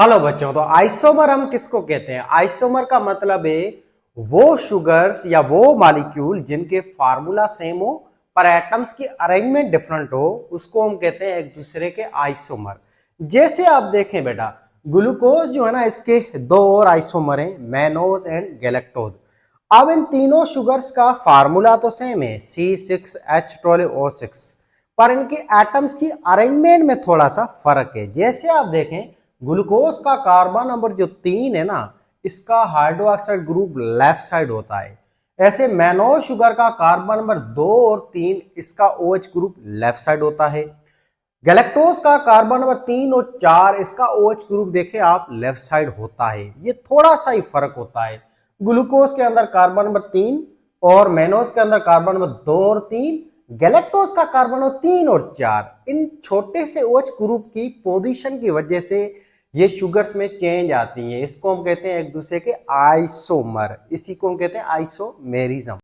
Hello बच्चों, तो isomer हम किसको कहते हैं? आइसोमर का मतलब है वो शुगर्स या वो मॉलिक्यूल जिनके फार्मूला सेम हो पर एटम्स की अरेंजमेंट डिफरेंट हो, उसको हम कहते हैं एक दूसरे के आइसोमर। जैसे आप देखें बेटा, ग्लूकोज जो है ना, इसके दो और आइसोमर हैं, मैनोज एंड गैलेक्टोज। अब इन तीनों शुगर्स का फार्मूला तो सेम है C6H12O6, पर इनके एटम्स की अरेंजमेंट में थोड़ा सा फर्क है। जैसे आप देखें, ग्लूकोज का कार्बन नंबर जो 3 है ना, इसका हाइड्रोक्साइड ग्रुप लेफ्ट साइड होता है। ऐसे मैनोज शुगर का कार्बन नंबर 2 और 3, इसका OH ग्रुप लेफ्ट साइड होता है। गैलेक्टोज का कार्बन नंबर 3 और 4, इसका OH ग्रुप देखें आप, लेफ्ट साइड होता है। ये थोड़ा सा ही फर्क होता है। ग्लूकोज के अंदर कार्बन नंबर 3 और मैनोज के अंदर कार्बन नंबर 2 और 3, गैलेक्टोज का कार्बन नंबर 3 और 4। इन छोटे से OH ग्रुप की पोजीशन की वजह से ये शुगर्स में चेंज आती है। इसको हम कहते हैं एक दूसरे के आइसोमर। इसी को हम कहते हैं आइसोमेरिज्म।